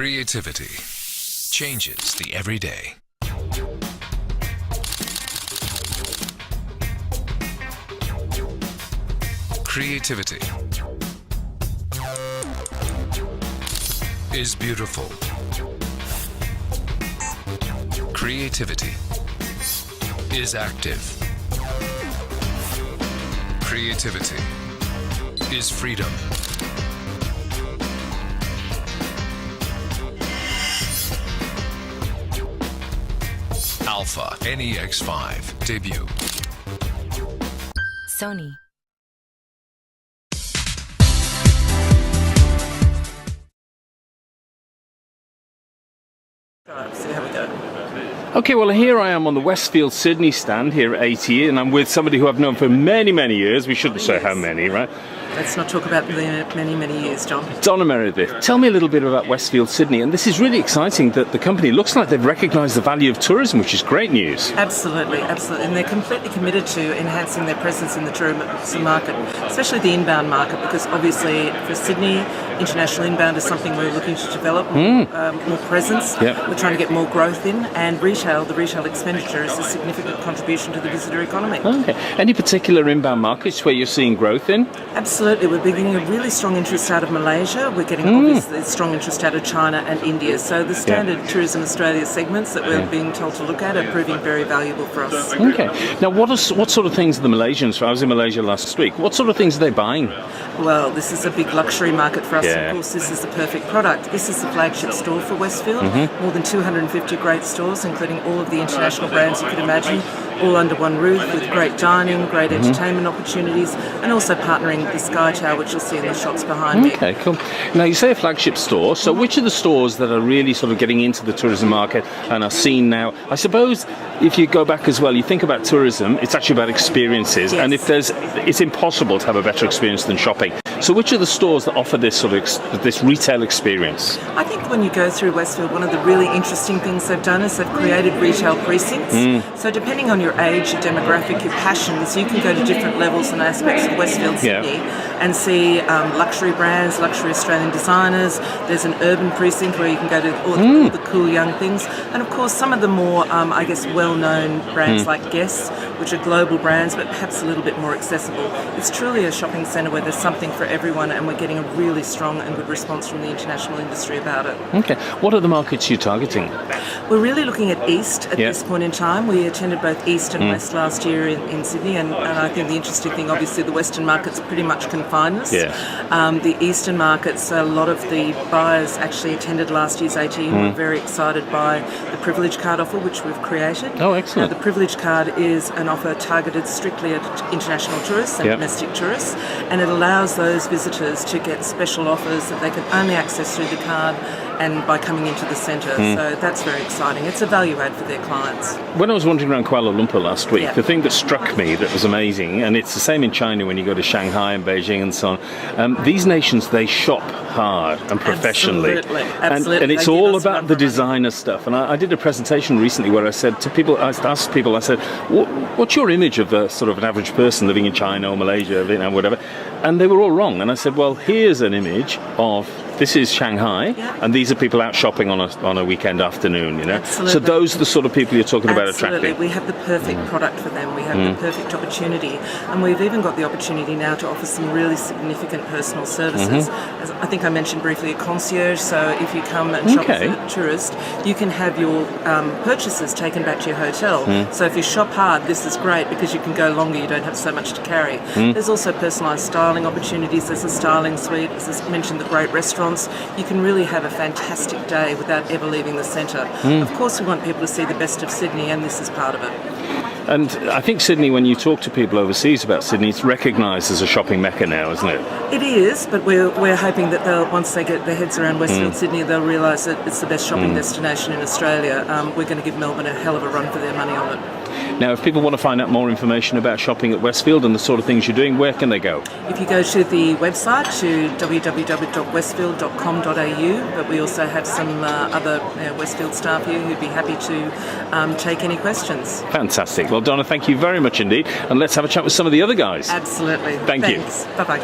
Creativity changes the everyday. Creativity is beautiful. Creativity is active. Creativity is freedom. Alpha NEX5 debut. Sony. See how we go. Okay, well, here I am on the Westfield Sydney stand here at ATE, and I'm with somebody who I've known for many, many years. We shouldn't say how many, right? Let's not talk about the many, many years, John. Donna Meredith, tell me a little bit about Westfield Sydney. And this is really exciting that the company looks like they've recognised the value of tourism, which is great news. Absolutely, absolutely. And they're completely committed to enhancing their presence in the tourism market, especially the inbound market, because obviously for Sydney, international inbound is something we're looking to develop, more presence. Yep. We're trying to get more growth in, and the retail expenditure is a significant contribution to the visitor economy. Okay. Any particular inbound markets where you're seeing growth in? Absolutely. We're getting a really strong interest out of Malaysia. We're getting obviously strong interest out of China and India. So the standard Tourism Australia segments that we're being told to look at are proving very valuable for us. Okay. Now, what sort of things are the Malaysians? I was in Malaysia last week. What sort of things are they buying? Well, this is a big luxury market for us. Yeah. Of course, this is the perfect product. This is the flagship store for Westfield. More than 250 great stores, including all of the international brands you could imagine, all under one roof with great dining, great entertainment opportunities, and also partnering with the Sky Tower, which you'll see in the shots behind me. Okay, cool. Now, you say a flagship store, so which are the stores that are really sort of getting into the tourism market and are seen now? I suppose if you go back as well, you think about tourism, it's actually about experiences, and it's impossible to have a better experience than shopping. So which are the stores that offer this sort of this retail experience? I think when you go through Westfield, one of the really interesting things they've done is they've created retail precincts. So depending on your age, your demographic, your passions, you can go to different levels and aspects of Westfield Sydney and see luxury brands, luxury Australian designers. There's an urban precinct where you can go to all the cool young things. And of course, some of the more, well-known brands like Guess, which are global brands, but perhaps a little bit more accessible. It's truly a shopping centre where there's something for everyone, and we're getting a really strong and good response from the international industry about it. Okay. What are the markets you're targeting? We're really looking at East at this point in time. We attended both East and West last year in Sydney, and I think the interesting thing, obviously, the Western markets pretty much confine us. The Eastern markets, a lot of the buyers actually attended last year's ATE and were very excited by the Privilege Card offer, which we've created. Oh, excellent. Now, the Privilege Card is an offer targeted strictly at international tourists and domestic tourists, and it allows those visitors to get special offers that they can only access through the card and by coming into the centre. So that's very exciting. It's a value add for their clients. When I was wandering around Kuala Lumpur last week, the thing that struck me that was amazing, and it's the same in China when you go to Shanghai and Beijing and so on, these nations, they shop hard and professionally. Absolutely. And it's all about the designer stuff. And I did a presentation recently where I said to people, I asked people, I said, what's your image of a sort of an average person living in China or Malaysia, Vietnam, whatever? And they were all wrong. And I said, well, here's an image of this is Shanghai, and these are people out shopping on a weekend afternoon, you know. Absolutely. So those are the sort of people you're talking about attracting. We have the perfect product for them. We have the perfect opportunity, and we've even got the opportunity now to offer some really significant personal services. As I think I mentioned briefly, a concierge. So if you come and shop as a tourist, you can have your purchases taken back to your hotel. So if you shop hard, this is great because you can go longer. You don't have so much to carry. There's also personalised styling opportunities. There's a styling suite. As I mentioned, the great restaurants. You can really have a fantastic day without ever leaving the centre. Of course, we want people to see the best of Sydney, and this is part of it. And I think Sydney, when you talk to people overseas about Sydney, it's recognised as a shopping mecca now, isn't it? It is, but we're hoping that once they get their heads around Westfield Sydney, they'll realise that it's the best shopping destination in Australia. We're going to give Melbourne a hell of a run for their money on it. Now, if people want to find out more information about shopping at Westfield and the sort of things you're doing, where can they go? If you go to the website, to www.westfield.com.au, but we also have some other Westfield staff here who'd be happy to take any questions. Fantastic. Well, Donna, thank you very much indeed. And let's have a chat with some of the other guys. Absolutely. Thanks. Bye-bye.